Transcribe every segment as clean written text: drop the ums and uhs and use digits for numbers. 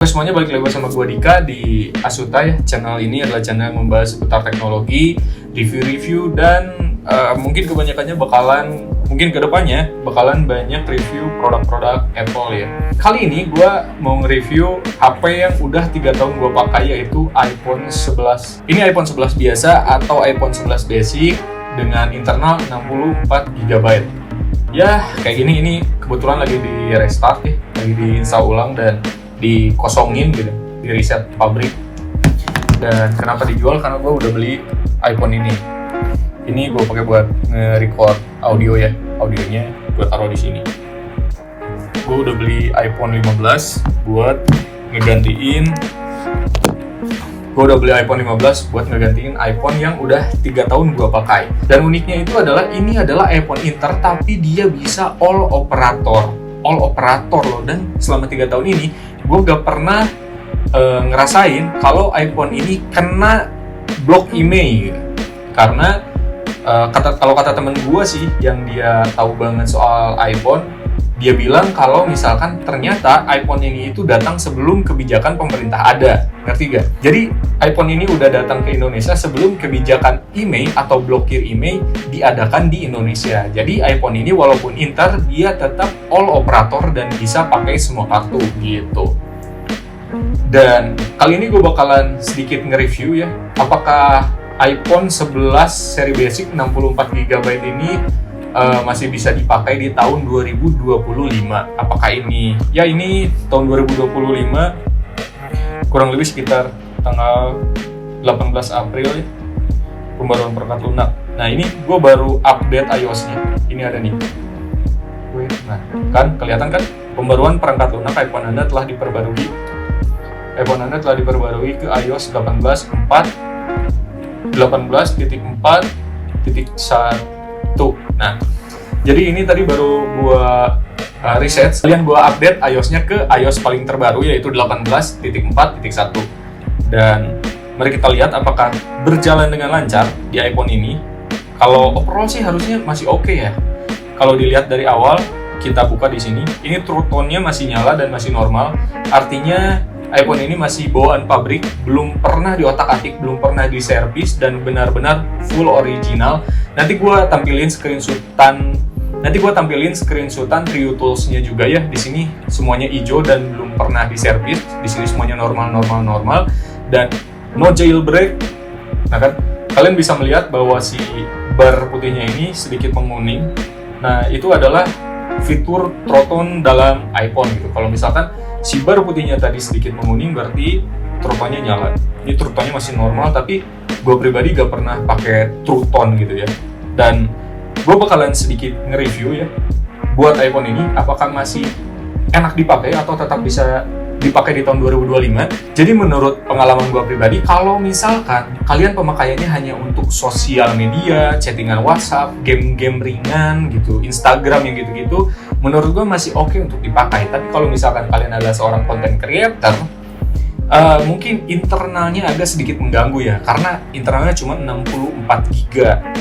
Halo semuanya, balik lagi bersama gue Dika di Asuta ya. Channel ini adalah channel yang membahas seputar teknologi, review-review, dan mungkin kebanyakannya mungkin kedepannya bakalan banyak review produk-produk Apple ya. Kali ini gue mau nge-review HP yang udah 3 tahun gue pakai, yaitu iPhone 11. Ini iPhone 11 biasa atau iPhone 11 Basic dengan internal 64 GB. Ya kayak gini, ini kebetulan lagi di restart ya, lagi di-install ulang dan dikosongin gitu, di reset pabrik. Dan kenapa dijual? Karena gue udah beli iPhone ini gue pakai buat nge-record audio ya, audionya gue taruh di sini. Gue udah beli iPhone 15 buat ngegantiin iPhone yang udah 3 tahun gue pakai. Dan uniknya itu adalah ini adalah iPhone Inter, tapi dia bisa all operator loh. Dan selama 3 tahun ini gue gak pernah ngerasain kalau iPhone ini kena blok email gitu. Karena kalau kata temen gue sih yang dia tahu banget soal iPhone, dia bilang kalau misalkan ternyata iPhone ini itu datang sebelum kebijakan pemerintah ada, ngerti gak? Jadi iPhone ini udah datang ke Indonesia sebelum kebijakan email atau blokir email diadakan di Indonesia. Jadi iPhone ini walaupun Inter, dia tetap all operator dan bisa pakai semua kartu gitu. Dan kali ini gue bakalan sedikit nge-review ya, apakah iPhone 11 seri basic 64 GB ini masih bisa dipakai di tahun 2025. Apakah ini tahun 2025, kurang lebih sekitar tanggal 18 April ya, pembaruan perangkat lunak. Nah ini gue baru update iOS-nya, ini ada nih. Nah kan kelihatan kan pembaruan perangkat lunak iPhone Anda telah diperbarui. iPhone Anda telah diperbarui ke iOS 18.4.1. Nah, jadi ini tadi baru gua reset, kalian gua update iOS-nya ke iOS paling terbaru, yaitu 18.4.1. Dan mari kita lihat apakah berjalan dengan lancar di iPhone ini. Kalau overall sih harusnya masih oke ya. Kalau dilihat dari awal, kita buka di sini, ini true tone-nya masih nyala dan masih normal. Artinya iPhone ini masih bawaan pabrik, belum pernah diotak-atik, belum pernah diservis, dan benar-benar full original. Nanti gue tampilin screenshotan Trio Tools-nya juga ya. Di sini semuanya hijau dan belum pernah diservis. Di sini semuanya normal dan no jailbreak. Nah kan, kalian bisa melihat bahwa si bar putihnya ini sedikit menguning. Nah itu adalah fitur True Tone dalam iPhone gitu. Kalau misalkan si bar putihnya tadi sedikit menguning, berarti True Tone-nya nyala. Ini True Tone-nya masih normal, tapi gue pribadi gak pernah pakai True Tone gitu ya. Dan gue bakalan sedikit nge-review ya buat iPhone ini, apakah masih enak dipakai atau tetap bisa dipakai di tahun 2025. Jadi menurut pengalaman gue pribadi, kalau misalkan kalian pemakaiannya hanya untuk sosial media, chattingan WhatsApp, game-game ringan gitu, Instagram yang gitu-gitu, menurut gue masih oke untuk dipakai. Tapi kalau misalkan kalian adalah seorang content creator, mungkin internalnya agak sedikit mengganggu ya, karena internalnya cuma 64 GB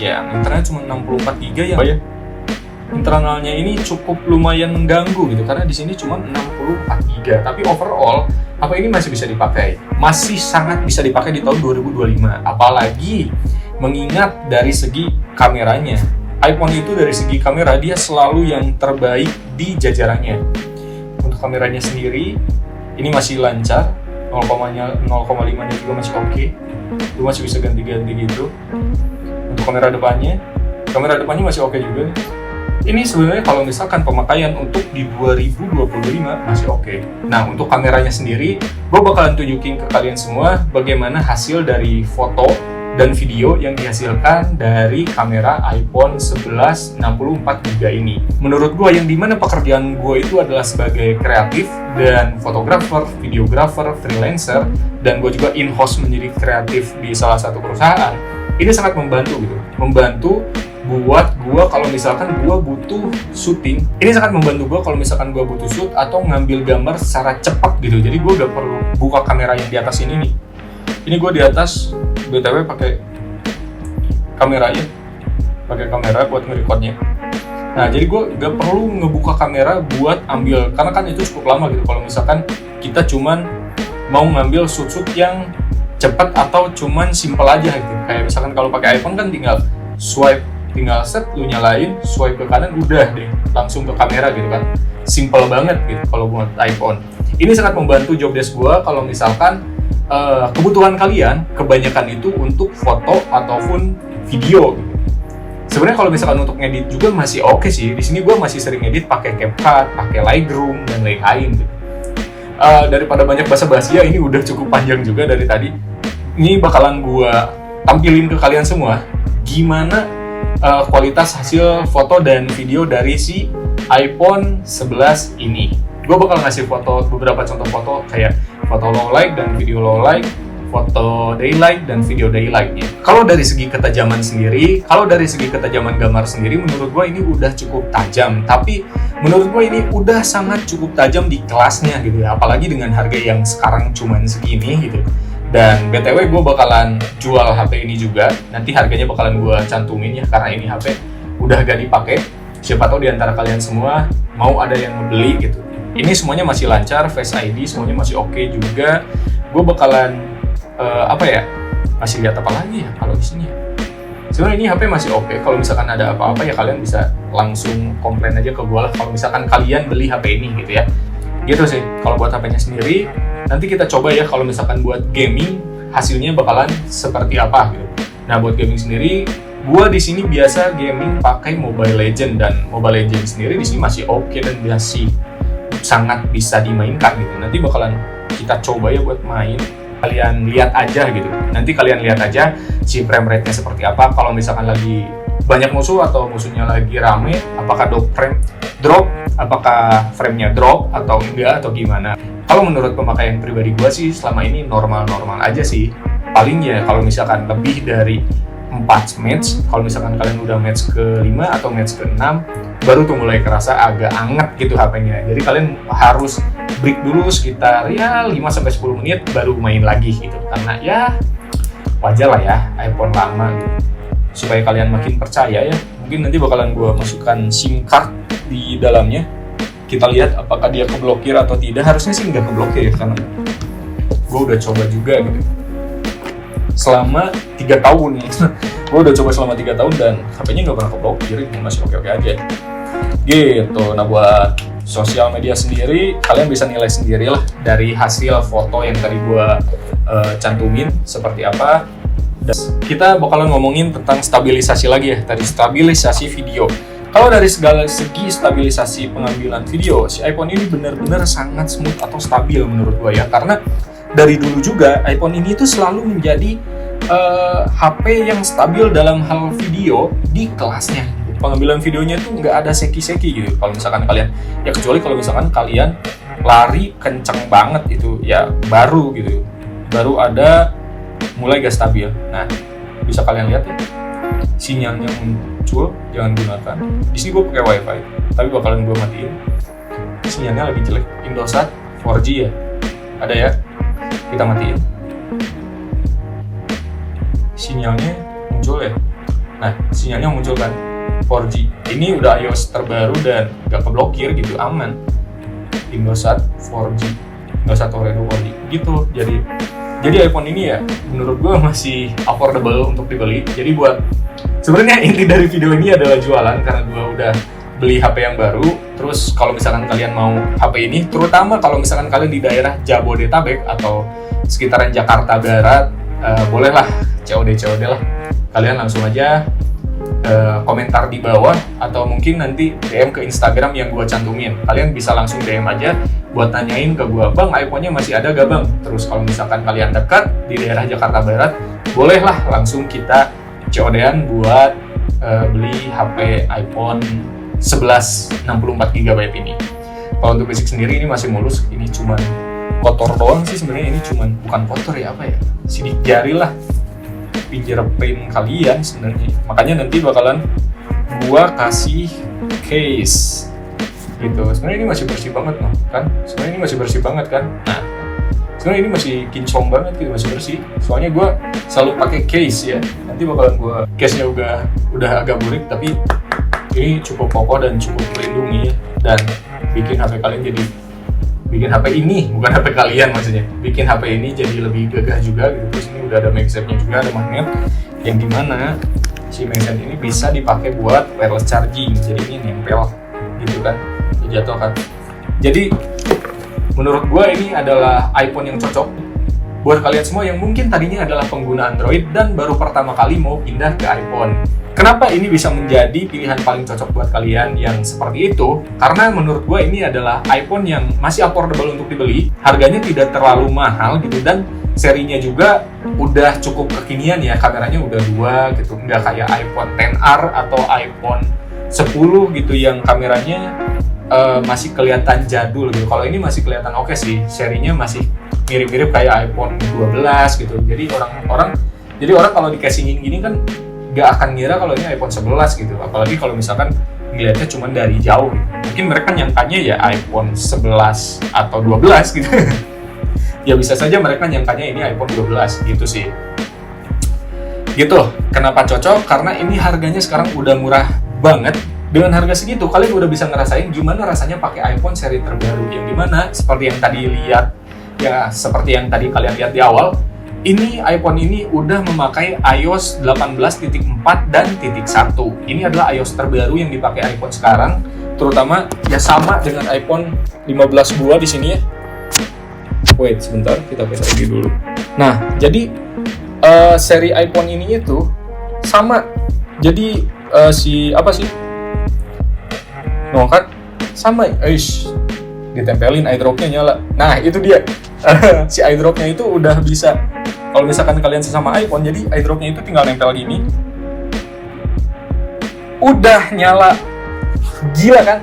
ya, internalnya cuma 64 GB ya. Internalnya ini cukup lumayan mengganggu gitu, karena di sini cuma 64 GB. Tapi overall apa ini masih bisa dipakai, masih sangat bisa dipakai di tahun 2025. Apalagi mengingat dari segi kameranya, iPhone itu dari segi kamera dia selalu yang terbaik di jajarannya. Untuk kameranya sendiri ini masih lancar, 0,5-nya juga masih oke. Itu masih bisa ganti-ganti gitu. Untuk kamera depannya masih oke juga. Ini sebenarnya kalau misalkan pemakaian untuk di 2025 masih oke. Nah, untuk kameranya sendiri, gue bakalan tunjukin ke kalian semua bagaimana hasil dari foto dan video yang dihasilkan dari kamera iPhone 11 64 GB ini. Menurut gue, yang dimana pekerjaan gue itu adalah sebagai kreatif dan fotografer, videografer, freelancer, dan gue juga in-house menjadi kreatif di salah satu perusahaan. Ini sangat membantu gitu, buat gue kalau misalkan gue butuh syuting. Ini sangat membantu gue kalau misalkan gue butuh shoot atau ngambil gambar secara cepat gitu. Jadi gue gak perlu buka kamera yang di atas ini nih. Ini gue di atas BTW pakai kamera buat nge-recordnya. Nah, jadi gue gak perlu ngebuka kamera buat ambil, karena kan itu cukup lama gitu. Kalau misalkan kita cuman mau ngambil shoot yang cepat atau cuman simple aja gitu. Kayak misalkan kalau pakai iPhone kan tinggal swipe, tinggal set, lu nyalain, swipe ke kanan, udah deh langsung ke kamera gitu kan. Simple banget gitu kalau buat iPhone. Ini sangat membantu job desk gua kalau misalkan kebutuhan kalian kebanyakan itu untuk foto ataupun video gitu. Sebenarnya kalau misalkan untuk ngedit juga masih oke sih. Di sini gue masih sering ngedit pakai CapCut, pakai Lightroom dan lain-lain gitu. Daripada banyak basa-basi ya, ini udah cukup panjang juga dari tadi. Ini bakalan gue tampilin ke kalian semua gimana kualitas hasil foto dan video dari si iPhone 11 ini. Gue bakal ngasih beberapa contoh foto kayak foto low light dan video low light, foto daylight dan video daylight-nya. Kalau dari segi ketajaman gambar sendiri, menurut gue ini udah cukup tajam. Tapi menurut gue ini udah sangat cukup tajam di kelasnya gitu ya. Apalagi dengan harga yang sekarang cuman segini gitu. Dan BTW gue bakalan jual HP ini juga. Nanti harganya bakalan gue cantumin ya, karena ini HP udah gak dipakai. Siapa tahu di antara kalian semua mau ada yang ngebeli gitu. Ini semuanya masih lancar, Face ID semuanya masih oke juga. Gue bakalan masih lihat apa lagi ya kalau di sini. Sebenarnya ini HP masih oke. Kalau misalkan ada apa-apa ya kalian bisa langsung komplain aja ke gue lah. Kalau misalkan kalian beli HP ini gitu ya. Gitu sih. Kalau buat HP-nya sendiri, nanti kita coba ya kalau misalkan buat gaming hasilnya bakalan seperti apa gitu. Nah buat gaming sendiri, gue di sini biasa gaming pakai Mobile Legends, dan Mobile Legends sendiri di sini masih oke dan masih sangat bisa dimainkan gitu. Nanti bakalan kita coba ya buat main. Kalian lihat aja gitu. Nanti kalian lihat aja si frame rate-nya seperti apa. Kalau misalkan lagi banyak musuh atau musuhnya lagi rame, apakah drop, apakah frame-nya drop atau enggak atau gimana. Kalau menurut pemakaian pribadi gua sih selama ini normal-normal aja sih. Paling ya kalau misalkan lebih dari 4 match, kalau misalkan kalian udah match ke-5 atau match ke-6, baru tuh mulai kerasa agak anget gitu HP-nya. Jadi kalian harus break dulu sekitar ya 5-10 menit baru main lagi gitu. Karena ya wajar lah ya, iPhone lama gitu. Supaya kalian makin percaya ya, mungkin nanti bakalan gue masukkan SIM card di dalamnya. Kita lihat apakah dia keblokir atau tidak. Harusnya sih nggak keblokir ya, karena gue udah coba juga gitu selama 3 tahun. Gue udah coba selama 3 tahun dan HP-nya nggak pernah keblokir, masih oke-oke aja gitu. Nah buat sosial media sendiri, kalian bisa nilai sendiri lah dari hasil foto yang tadi gue cantumin seperti apa. Dan kita bakalan ngomongin tentang stabilisasi lagi ya, tadi stabilisasi video. Kalau dari segala segi stabilisasi pengambilan video, si iPhone ini benar-benar sangat smooth atau stabil menurut gue ya. Karena dari dulu juga iPhone ini tuh selalu menjadi HP yang stabil dalam hal video di kelasnya. Pengambilan videonya tuh nggak ada seki-seki gitu. Kalau misalkan kalian, ya kecuali kalau misalkan kalian lari kenceng banget itu ya baru gitu, baru ada mulai gak stabil. Nah bisa kalian lihat ya, sinyalnya muncul, jangan gunakan. Di sini gue pakai WiFi, tapi bakalan gue matiin. Sinyalnya lebih jelek. Indosat 4G ya, ada ya. Kita matiin. Sinyalnya muncul ya. Nah, sinyalnya muncul kan 4G. Ini udah iOS terbaru dan gak keblokir gitu, aman. Indosat 4G, Indosat Ooredoo 4G gitu. Jadi iPhone ini ya menurut gue masih affordable untuk dibeli. Jadi buat sebenarnya inti dari video ini adalah jualan, karena gue udah beli HP yang baru. Terus kalau misalkan kalian mau HP ini, terutama kalau misalkan kalian di daerah Jabodetabek atau sekitaran Jakarta Barat, bolehlah COD lah. Kalian langsung aja komentar di bawah atau mungkin nanti DM ke Instagram yang gue cantumin. Kalian bisa langsung DM aja buat nanyain ke gue, bang iPhone-nya masih ada gak bang? Terus kalau misalkan kalian dekat di daerah Jakarta Barat, bolehlah langsung kita COD-an buat beli HP iPhone 11 64GB ini. Kalau untuk basic sendiri ini masih mulus, ini cuman kotor doang sih sebenarnya. Ini cuman bukan kotor ya, apa ya, sidik jari lah fingerprint kalian sebenarnya. Makanya nanti bakalan gua kasih case gitu. Sebenarnya ini masih bersih banget loh kan. Sebenarnya ini masih bersih banget kan. Nah, sebenarnya ini masih kinclong banget gitu, masih bersih. Soalnya gua selalu pakai case ya. Nanti bakalan gua case-nya udah agak burik, tapi ini cukup kokoh dan cukup melindungi ya, dan bikin HP kalian jadi bikin HP ini, bukan HP kalian maksudnya, bikin HP ini jadi lebih gagah juga gitu. Terus ini udah ada MagSafe-nya juga, ada magnet yang dimana si magnet ini bisa dipakai buat wireless charging, jadi ini nempel gitu kan, jatuh kan. Jadi menurut gue ini adalah iPhone yang cocok buat kalian semua yang mungkin tadinya adalah pengguna Android dan baru pertama kali mau pindah ke iPhone. Kenapa ini bisa menjadi pilihan paling cocok buat kalian yang seperti itu? Karena menurut gue ini adalah iPhone yang masih affordable untuk dibeli, harganya tidak terlalu mahal gitu, dan serinya juga udah cukup kekinian ya, kameranya udah 2 gitu, nggak kayak iPhone XR atau iPhone 10 gitu yang kameranya masih kelihatan jadul gitu. Kalau ini masih kelihatan oke sih, serinya masih mirip-mirip kayak iPhone 12 gitu. Jadi orang kalau di casingin gini kan nggak akan ngira kalau ini iPhone 11 gitu, apalagi kalau misalkan ngeliatnya cuma dari jauh gitu. Mungkin mereka nyangkanya ya iPhone 11 atau 12 gitu. Ya bisa saja mereka nyangkanya ini iPhone 12 gitu sih. Gitu, kenapa cocok? Karena ini harganya sekarang udah murah banget. Dengan harga segitu, kalian udah bisa ngerasain gimana rasanya pakai iPhone seri terbaru, yang dimana seperti yang tadi lihat, ya seperti yang tadi kalian lihat di awal, ini iPhone ini udah memakai iOS 18.4 dan .1. Ini adalah iOS terbaru yang dipakai iPhone sekarang, terutama ya sama dengan iPhone 15 gua di sini ya. Wait sebentar, kita pakai lagi dulu. Nah, jadi seri iPhone ini itu sama. Jadi no kan sama, ditempelin iDrop-nya nyala. Nah, itu dia. Si iDrop-nya itu udah bisa, kalau misalkan kalian sesama iPhone, jadi iDrop-nya itu tinggal nempel gini, udah nyala. Gila kan?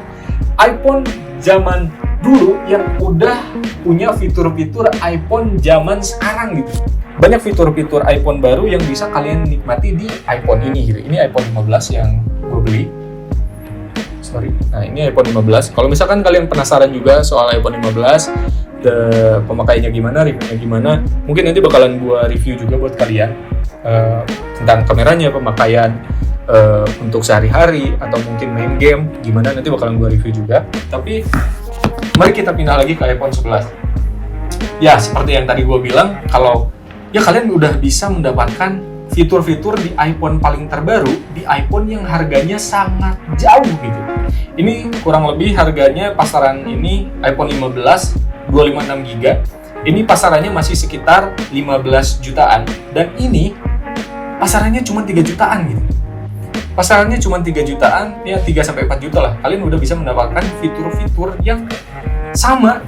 iPhone zaman dulu yang udah punya fitur-fitur iPhone zaman sekarang gitu. Banyak fitur-fitur iPhone baru yang bisa kalian nikmati di iPhone ini gitu. Ini iPhone 15 yang gue beli. Nah, ini iPhone 15. Kalau misalkan kalian penasaran juga soal iPhone 15, pemakaiannya gimana, reviewnya gimana, mungkin nanti bakalan gua review juga buat kalian tentang kameranya, pemakaian untuk sehari-hari atau mungkin main game gimana, nanti bakalan gua review juga. Tapi mari kita pindah lagi ke iPhone 11. Ya, seperti yang tadi gua bilang, kalau ya kalian udah bisa mendapatkan fitur-fitur di iPhone paling terbaru di iPhone yang harganya sangat jauh gitu. Ini kurang lebih harganya pasaran ini iPhone 15 256GB. Ini pasarannya masih sekitar 15 jutaan, dan ini pasarannya cuma 3 jutaan gitu. Pasarannya cuma 3 jutaan, ya 3-4 juta lah. Kalian udah bisa mendapatkan fitur-fitur yang sama,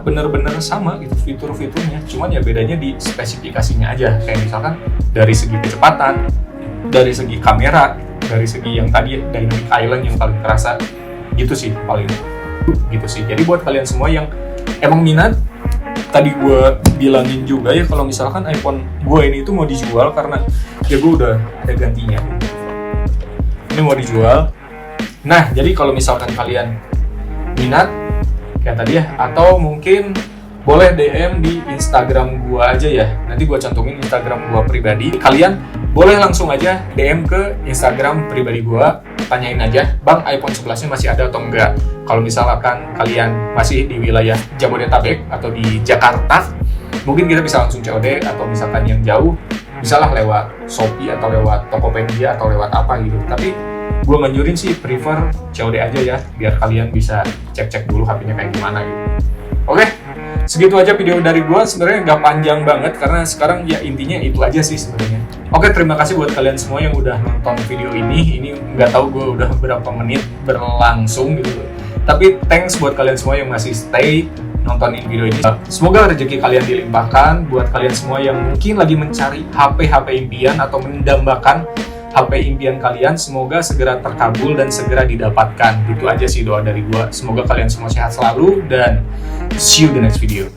bener-bener sama gitu fitur-fiturnya. Cuman ya bedanya di spesifikasinya aja. Kayak misalkan dari segi kecepatan, dari segi kamera, dari segi yang tadi Dynamic Island yang paling terasa gitu sih, paling gitu sih. Jadi buat kalian semua yang emang minat, tadi gue bilangin juga ya kalau misalkan iPhone gue ini tuh mau dijual karena ya gue udah ada gantinya. Ini mau dijual. Nah, jadi kalau misalkan kalian minat kayak tadi ya, atau mungkin boleh DM di Instagram gua aja ya. Nanti gua cantumin Instagram gua pribadi. Kalian boleh langsung aja DM ke Instagram pribadi gua, tanyain aja, "Bang, iPhone 11-nya masih ada atau enggak?" Kalau misalkan kalian masih di wilayah Jabodetabek atau di Jakarta, mungkin kita bisa langsung COD, atau misalkan yang jauh, bisalah lewat Shopee atau lewat Tokopedia atau lewat apa gitu. Tapi gue nganjurin sih prefer COD aja ya, biar kalian bisa cek-cek dulu HP-nya kayak gimana gitu. Oke, segitu aja video dari gue. Sebenarnya nggak panjang banget karena sekarang ya intinya itu aja sih sebenarnya. Oke, terima kasih buat kalian semua yang udah nonton video ini. Ini nggak tahu gue udah berapa menit berlangsung gitu. Tapi thanks buat kalian semua yang masih stay nontonin video ini. Semoga rezeki kalian dilimpahkan. Buat kalian semua yang mungkin lagi mencari HP impian atau mendambakan HP impian kalian, semoga segera terkabul dan segera didapatkan. Itu aja sih doa dari gua. Semoga kalian semua sehat selalu dan see you the next video.